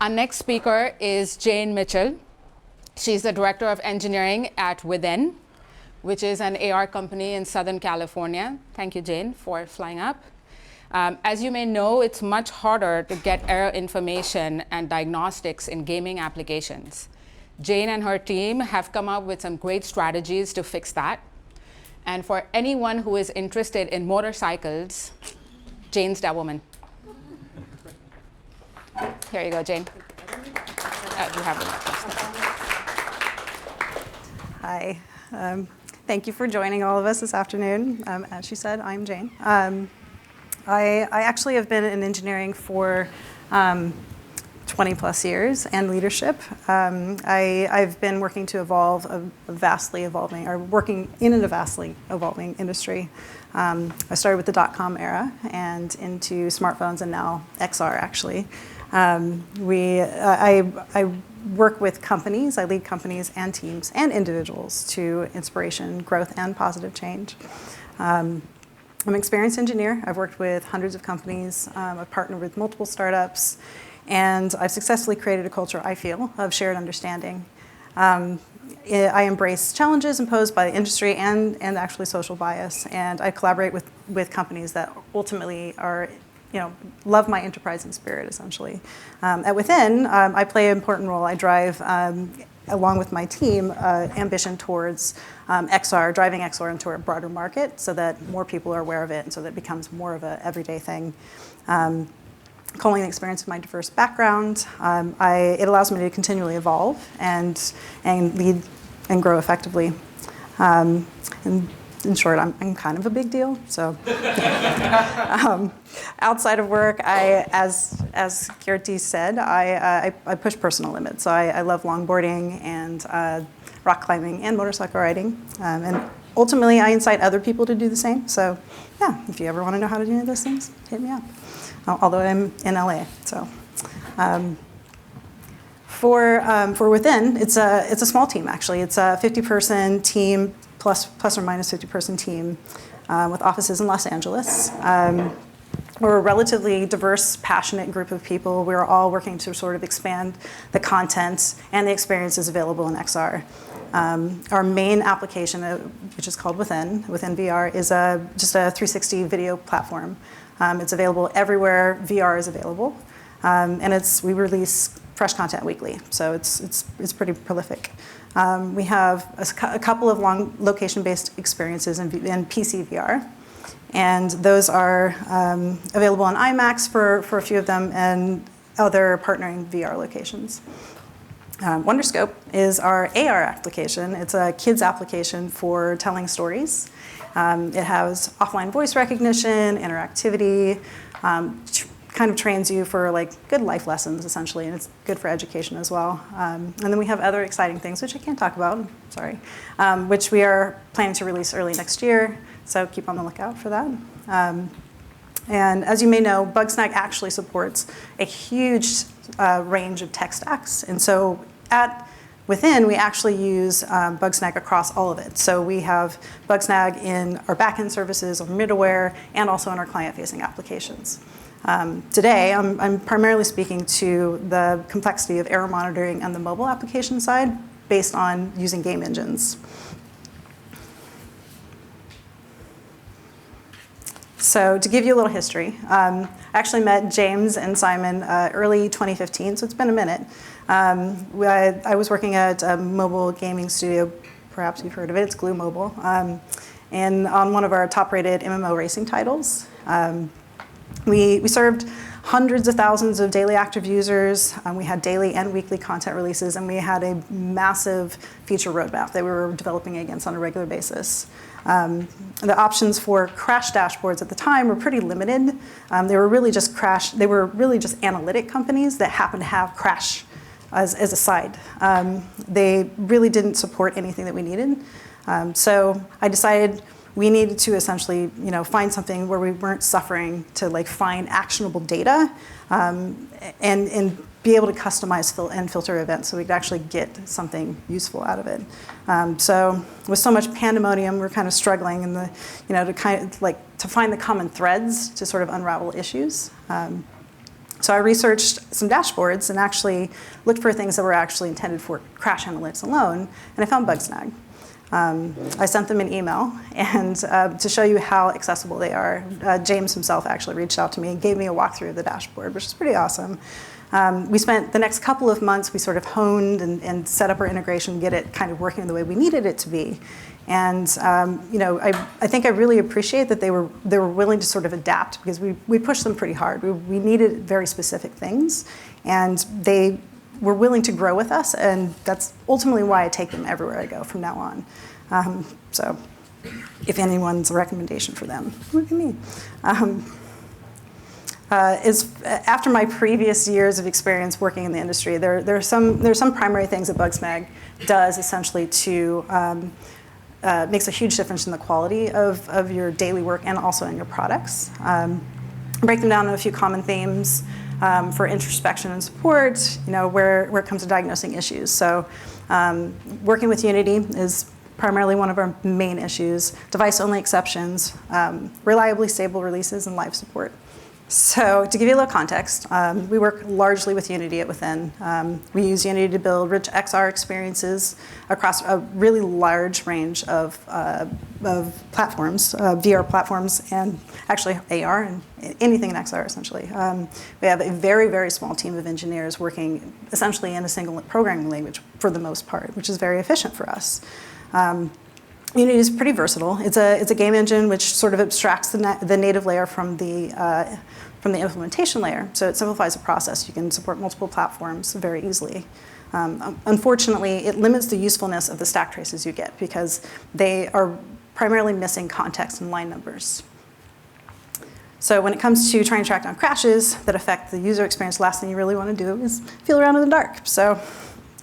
Our next speaker is Jane Mitchell. She's the Director of Engineering at Within, which is an AR company in Southern California. Thank you, Jane, for flying up. As you may know, it's much harder to get error information and diagnostics in gaming applications. Jane and her team have come up with some great strategies to fix that. And for anyone who is interested in motorcycles, Jane's that woman. Here you go, Jane. You have the Hi. Thank you for joining all of us this afternoon. As she said, I'm Jane. I actually have been in engineering for 20 plus years and leadership. I've been working to evolve working in a vastly evolving industry. I started with the .com era and into smartphones and now XR actually. I work with companies, I lead companies and teams and individuals to inspiration, growth, and positive change. I'm an experienced engineer. I've worked with hundreds of companies. I've partnered with multiple startups, and I've successfully created a culture, I feel, of shared understanding. I embrace challenges imposed by the industry and actually social bias, and I collaborate with companies that ultimately are, love my enterprising spirit, essentially. At Within, I play an important role. I drive, along with my team, ambition towards XR, driving XR into a broader market so that more people are aware of it and so that it becomes more of an everyday thing. Calling the experience of my diverse background, it allows me to continually evolve and lead and grow effectively. And in short, I'm kind of a big deal. So, outside of work, as Kirti said, I push personal limits. So I love longboarding and rock climbing and motorcycle riding, and ultimately I incite other people to do the same. So, yeah, if you ever want to know how to do any of those things, hit me up. Although I'm in LA, so. For Within, it's a small team actually. It's a 50-person team. Plus or minus 50-person team with offices in Los Angeles. We're a relatively diverse, passionate group of people. We're all working to sort of expand the content and the experiences available in XR. Our main application, which is called Within VR, is just a 360 video platform. It's available everywhere VR is available, and we release fresh content weekly, so it's pretty prolific. We have a couple of long location-based experiences in PC VR, and those are available on IMAX for a few of them and other partnering VR locations. Wonderscope is our AR application. It's a kids application for telling stories. It has offline voice recognition, interactivity, kind of trains you for good life lessons essentially, and it's good for education as well. And then we have other exciting things which I can't talk about, sorry, which we are planning to release early next year, so keep on the lookout for that. And as you may know, Bugsnag actually supports a huge range of tech stacks, and so at Within, we actually use Bugsnag across all of it. So we have Bugsnag in our backend services, our middleware, and also in our client-facing applications. Today, I'm primarily speaking to the complexity of error monitoring and the mobile application side based on using game engines. So to give you a little history, I actually met James and Simon early 2015, so it's been a minute. I was working at a mobile gaming studio, perhaps you've heard of it, it's Glue Mobile, and on one of our top-rated MMO racing titles. We served hundreds of thousands of daily active users. We had daily and weekly content releases, and we had a massive feature roadmap that we were developing against on a regular basis. The options for crash dashboards at the time were pretty limited. They were really just analytic companies that happened to have crash as a side. They really didn't support anything that we needed. So I decided we needed to essentially, find something where we weren't suffering to find actionable data and be able to customize and filter events so we could actually get something useful out of it. So with so much pandemonium, we're kind of struggling in the, to find the common threads to sort of unravel issues. So I researched some dashboards and actually looked for things that were actually intended for crash analytics alone, and I found Bugsnag. I sent them an email, and to show you how accessible they are, James himself actually reached out to me and gave me a walkthrough of the dashboard, which is pretty awesome. We spent the next couple of months, we sort of honed and set up our integration, get it kind of working the way we needed it to be. And I think I really appreciate that they were willing to sort of adapt, because we pushed them pretty hard. We needed very specific things, and they were willing to grow with us, and that's ultimately why I take them everywhere I go from now on. So if anyone's a recommendation for them, it would be me. After my previous years of experience working in the industry, there's some primary things that Bugsnag does essentially to makes a huge difference in the quality of your daily work and also in your products. Break them down into a few common themes for introspection and support, where it comes to diagnosing issues. So working with Unity is primarily one of our main issues. Device-only exceptions, reliably stable releases, and live support. So to give you a little context, we work largely with Unity at Within. We use Unity to build rich XR experiences across a really large range of platforms, VR platforms, and actually AR and anything in XR, essentially. We have a very, very small team of engineers working essentially in a single programming language for the most part, which is very efficient for us. Unity is pretty versatile. It's a game engine which sort of abstracts the native layer from the implementation layer, so it simplifies the process. You can support multiple platforms very easily. Unfortunately, it limits the usefulness of the stack traces you get, because they are primarily missing context and line numbers. So when it comes to trying to track down crashes that affect the user experience, the last thing you really want to do is feel around in the dark. So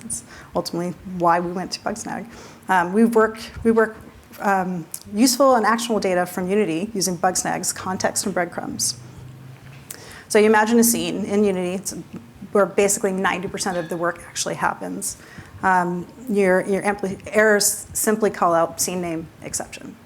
that's ultimately why we went to Bugsnag. We work useful and actionable data from Unity using Bugsnag's context and breadcrumbs. So you imagine a scene in Unity where basically 90% of the work actually happens. Your errors simply call out scene name exception.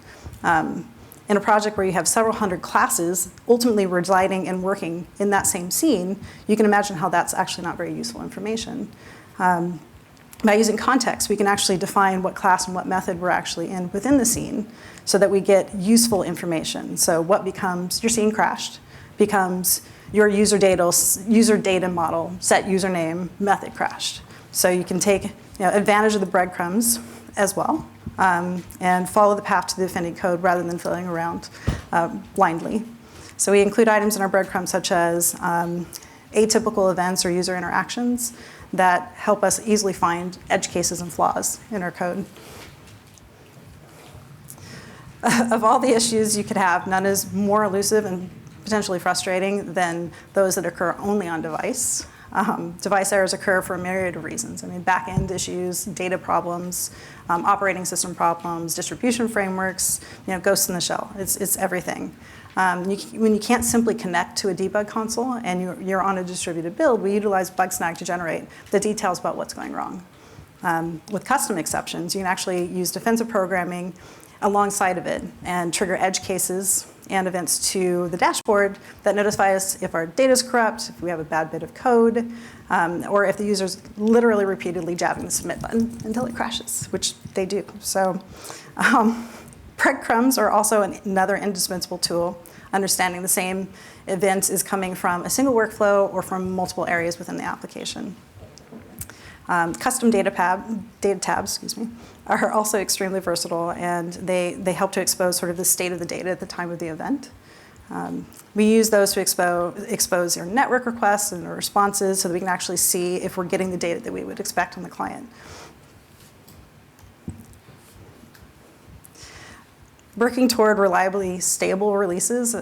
In a project where you have several hundred classes ultimately residing and working in that same scene, you can imagine how that's actually not very useful information. By using context, we can actually define what class and what method we're actually in within the scene, so that we get useful information. So what becomes your scene crashed becomes your user data model, set username, method crashed. So you can take advantage of the breadcrumbs as well, and follow the path to the offending code rather than filling around blindly. So we include items in our breadcrumbs such as atypical events or user interactions that help us easily find edge cases and flaws in our code. Of all the issues you could have, none is more elusive and potentially frustrating than those that occur only on device. Device errors occur for a myriad of reasons. I mean, back-end issues, data problems, operating system problems, distribution frameworks, ghosts in the shell. It's everything. When you can't simply connect to a debug console and you're on a distributed build, we utilize Bugsnag to generate the details about what's going wrong. With custom exceptions, you can actually use defensive programming alongside of it and trigger edge cases and events to the dashboard that notify us if our data is corrupt, if we have a bad bit of code, or if the user's literally repeatedly jabbing the submit button until it crashes, which they do. So breadcrumbs are also another indispensable tool, understanding the same event is coming from a single workflow or from multiple areas within the application. Custom data tabs, are also extremely versatile, and they help to expose sort of the state of the data at the time of the event. We use those to expose your network requests and our responses so that we can actually see if we're getting the data that we would expect on the client. Working toward reliably stable releases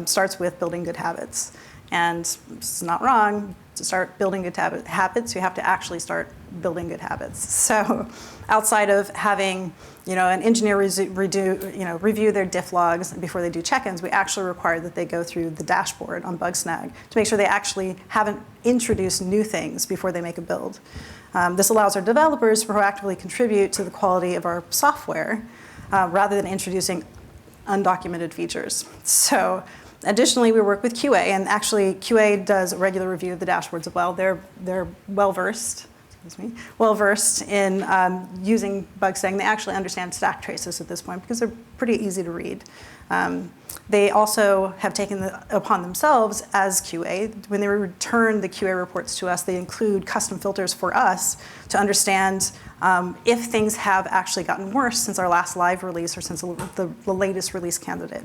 starts with building good habits. And it's not wrong to start building good habits. You have to actually start building good habits. So outside of having an engineer review their diff logs before they do check-ins, we actually require that they go through the dashboard on Bugsnag to make sure they actually haven't introduced new things before they make a build. This allows our developers to proactively contribute to the quality of our software rather than introducing undocumented features. So Additionally, we work with QA, and actually QA does a regular review of the dashboards as well. They're well-versed in using Bugsnag. They actually understand stack traces at this point because they're pretty easy to read. They also have taken upon themselves as QA, when they return the QA reports to us, they include custom filters for us to understand if things have actually gotten worse since our last live release or since the latest release candidate.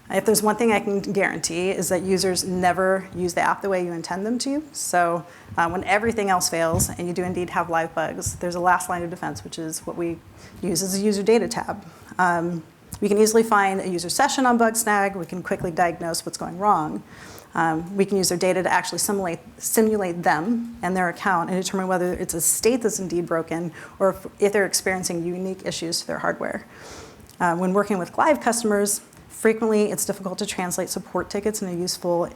If there's one thing I can guarantee is that users never use the app the way you intend them to. So when everything else fails and you do indeed have live bugs, there's a last line of defense, which is what we use as a user data tab. We can easily find a user session on Bugsnag. We can quickly diagnose what's going wrong. We can use their data to actually simulate them and their account and determine whether it's a state that's indeed broken or if they're experiencing unique issues to their hardware. When working with live customers, frequently, it's difficult to translate support tickets into useful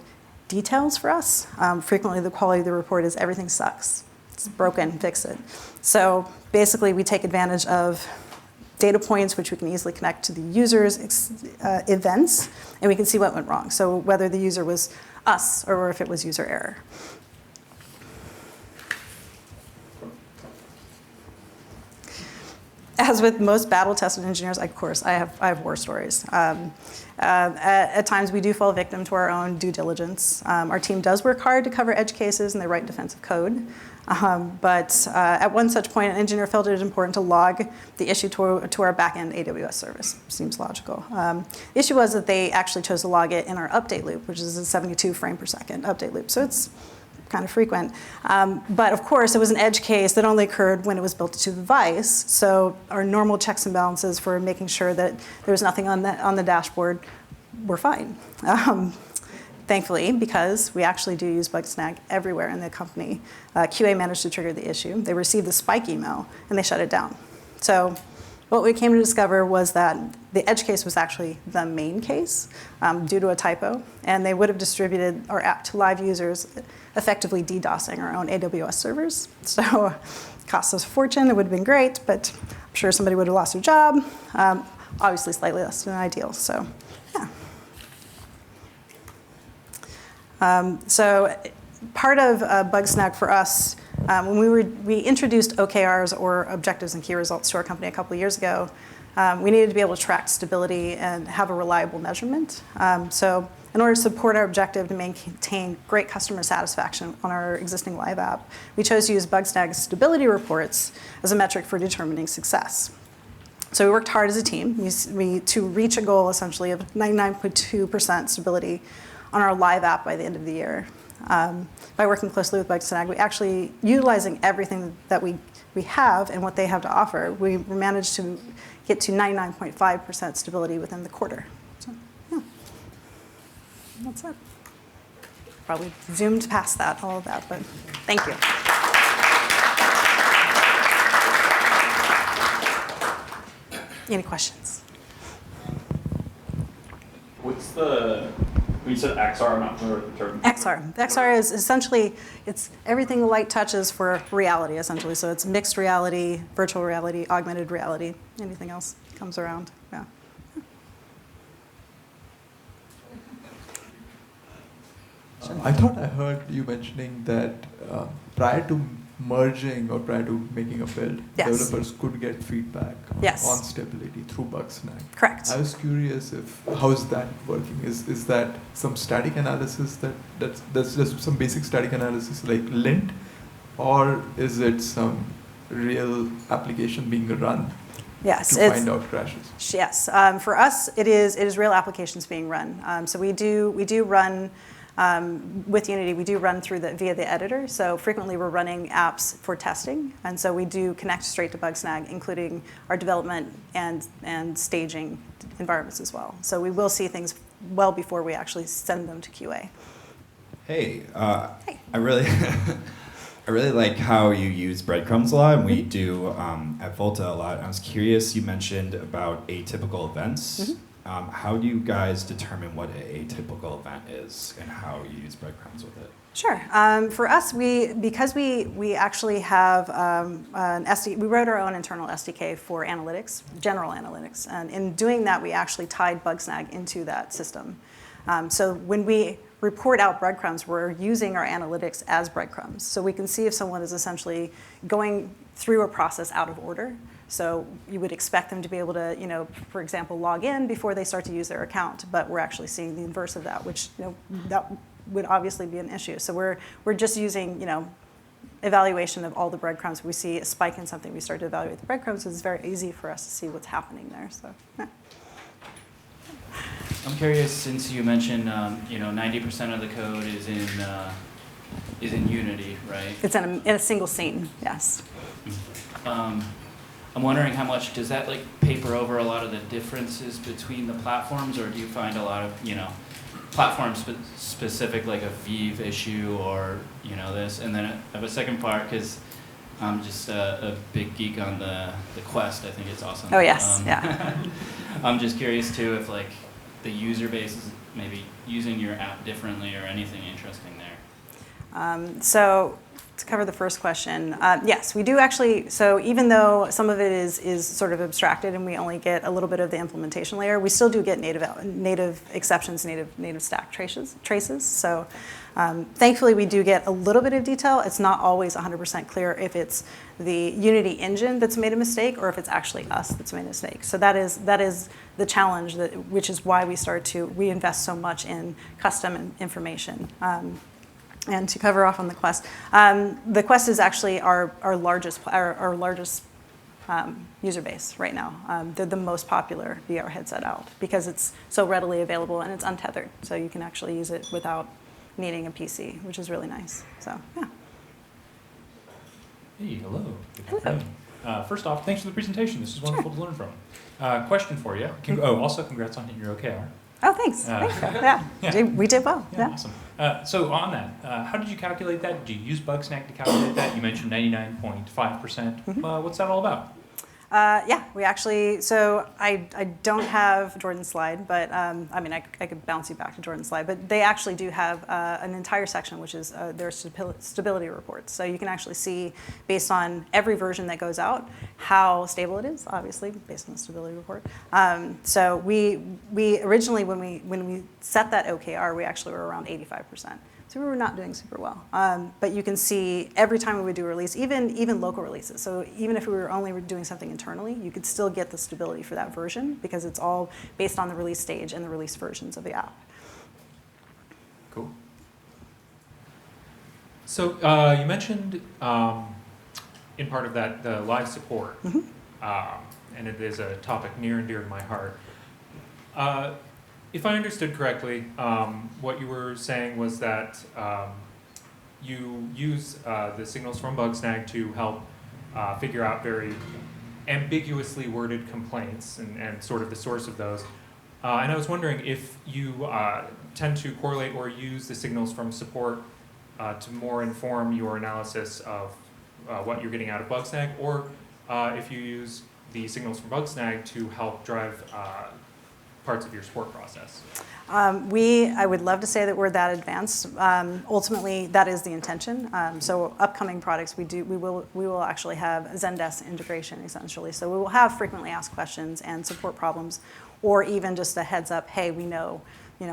details for us. Frequently, the quality of the report is everything sucks. It's broken, fix it. So basically, we take advantage of data points, which we can easily connect to the user's events, and we can see what went wrong. So whether the user was us or if it was user error. As with most battle-tested engineers, of course, I have war stories. At times, we do fall victim to our own due diligence. Our team does work hard to cover edge cases, and they write defensive code. But at one such point, an engineer felt it important to log the issue to our backend AWS service. Seems logical. The issue was that they actually chose to log it in our update loop, which is a 72 frame per second update loop. So it's kind of frequent. But of course, it was an edge case that only occurred when it was built to the device. So our normal checks and balances for making sure that there was nothing on the dashboard were fine. Thankfully, because we actually do use Bugsnag everywhere in the company, QA managed to trigger the issue. They received the spike email, and they shut it down. So what we came to discover was that the edge case was actually the main case due to a typo, and they would have distributed our app to live users, effectively DDoSing our own AWS servers. So it cost us a fortune. It would have been great, but I'm sure somebody would have lost their job. Obviously, slightly less than ideal. So, yeah. So part of Bugsnag for us, when we introduced OKRs, or objectives and key results, to our company a couple of years ago, we needed to be able to track stability and have a reliable measurement. So in order to support our objective to maintain great customer satisfaction on our existing live app, we chose to use Bugsnag's stability reports as a metric for determining success. So we worked hard as a team to reach a goal, essentially, of 99.2% stability on our live app by the end of the year. By working closely with Bugsnag, we actually, utilizing everything that we have and what they have to offer, we managed to get to 99.5% stability within the quarter. So, yeah. That's it. Probably zoomed past all of that, but thank you. Any questions? What's when you said XR, I'm not familiar with the term. XR. XR is essentially, it's everything the light touches for reality, essentially. So it's mixed reality, virtual reality, augmented reality, anything else comes around. Yeah. I thought I heard you mentioning that prior to merging or prior to making a build, Yes. developers could get feedback Yes. on stability through Bugsnag. Correct. I was curious how's that working? Is that some static analysis that's just some basic static analysis like lint, or is it some real application being run Yes, to find out crashes? Yes, for us, it is real applications being run. So we do run. With Unity, we do run via the editor. So frequently we're running apps for testing. And so we do connect straight to Bugsnag, including our development and staging environments as well. So we will see things well before we actually send them to QA. Hey, Hey. I really, I really like how you use breadcrumbs a lot, and we do at Volta a lot. I was curious, you mentioned about atypical events. how do you guys determine what an atypical event is and how you use breadcrumbs with it? Sure. For us, because we actually have an we wrote our own internal SDK for analytics, general analytics, and in doing that, we actually tied Bugsnag into that system. So when we report out breadcrumbs, we're using our analytics as breadcrumbs. So we can see if someone is essentially going through a process out of order. So you would expect them to be able to, for example, log in before they start to use their account, but we're actually seeing the inverse of that, which that would obviously be an issue. So we're just using evaluation of all the breadcrumbs. If we see a spike in something, we start to evaluate the breadcrumbs. It's very easy for us to see what's happening there. So. Yeah. I'm curious, since you mentioned 90% of the code is in Unity, right? It's in a single scene, yes. I'm wondering how much does that paper over a lot of the differences between the platforms, or do you find a lot of platform specific, like a Vive issue or this? And then I have a second part because I'm just a big geek on the Quest. I think it's awesome. Oh yes, yeah. I'm just curious too if the user base is maybe using your app differently or anything interesting there. So to cover the first question, yes, we do actually. So even though some of it is sort of abstracted and we only get a little bit of the implementation layer, we still do get native exceptions, native stack traces. So thankfully, we do get a little bit of detail. It's not always 100% clear if it's the Unity engine that's made a mistake or if it's actually us that's made a mistake. So that is the challenge, which is why we invest so much in custom information. And to cover off on the Quest is actually our largest user base right now. They're the most popular VR headset out because it's so readily available and it's untethered. So you can actually use it without needing a PC, which is really nice. So, yeah. Hey, hello. Good Hello. afternoon. First off, thanks for the presentation. This is wonderful to learn from. Question for you. Also congrats on hitting your OKR. Oh, thanks. Yeah. We did well. Yeah. Awesome. So on that, how did you calculate that? Did you use Bugsnag to calculate that? You mentioned 99.5%. What's that all about? Yeah, we actually, so I don't have Jordan's slide, but I could bounce you back to Jordan's slide, but they actually do have an entire section, which is their stability reports. So you can actually see, based on every version that goes out, how stable it is, obviously, based on the stability report. So we originally, when we set that OKR, we actually were around 85%. So we were not doing super well. But you can see every time we would do a release, even local releases. So even if we were only doing something internally, you could still get the stability for that version because it's all based on the release stage and the release versions of the app. Cool. So you mentioned in part of that the live support, and it is a topic near and dear to my heart. If I understood correctly, what you were saying was that you use the signals from Bugsnag to help figure out very ambiguously worded complaints and sort of the source of those. And I was wondering if you tend to correlate or use the signals from support to more inform your analysis of what you're getting out of Bugsnag, or if you use the signals from Bugsnag to help drive parts of your support process. I would love to say that we're that advanced. Ultimately, that is the intention. So upcoming products, we will actually have Zendesk integration essentially. So we will have frequently asked questions and support problems, or even just a heads up. Hey, we know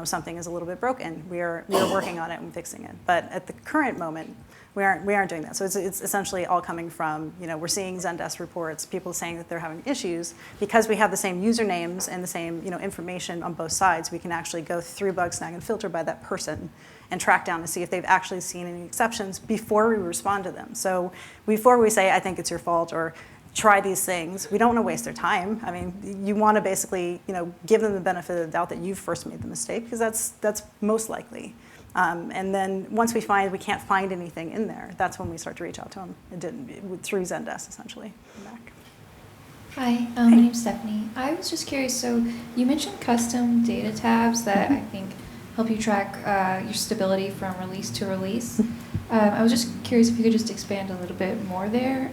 something is a little bit broken. We are working on it and fixing it. But at the current moment, we aren't doing that. So it's essentially all coming from, we're seeing Zendesk reports, people saying that they're having issues. Because we have the same usernames and the same information on both sides, we can actually go through Bugsnag and filter by that person and track down to see if they've actually seen any exceptions before we respond to them. So before we say, I think it's your fault, or try these things, we don't want to waste their time. I mean, you want to basically give them the benefit of the doubt that you first made the mistake, because that's most likely. And then once we find we can't find anything in there, that's when we start to reach out to them through Zendesk, essentially. Back. Hi, my name's Stephanie. I was just curious, so you mentioned custom data tabs that I think help you track your stability from release to release. I was just curious if you could just expand a little bit more there.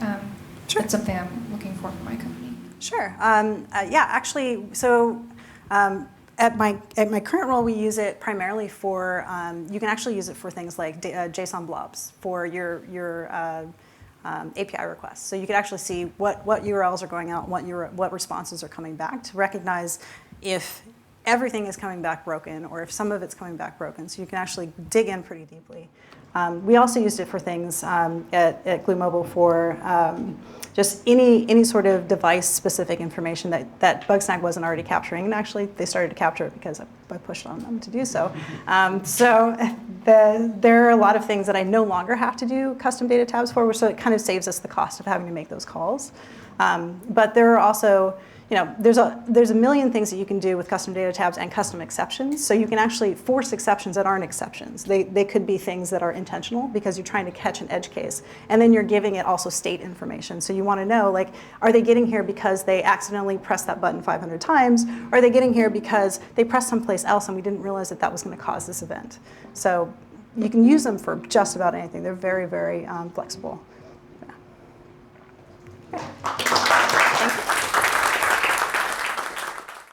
Sure. That's something I'm looking for my company. Sure. Yeah, actually, so At my current role, we use it primarily for, you can actually use it for things like JSON blobs for your API requests. So you can actually see what URLs are going out, what responses are coming back to recognize if everything is coming back broken or if some of it's coming back broken. So you can actually dig in pretty deeply. We also used it for things at Glue Mobile for just any sort of device-specific information that Bugsnag wasn't already capturing. And actually, they started to capture it because I pushed on them to do so. There are a lot of things that I no longer have to do custom data tabs for, so it kind of saves us the cost of having to make those calls. But there are also, there's a million things that you can do with custom data tabs and custom exceptions. So you can actually force exceptions that aren't exceptions. They could be things that are intentional because you're trying to catch an edge case. And then you're giving it also state information. So you want to know, like, are they getting here because they accidentally pressed that button 500 times? Or are they getting here because they pressed someplace else and we didn't realize that was going to cause this event? So you can use them for just about anything. They're very, very flexible.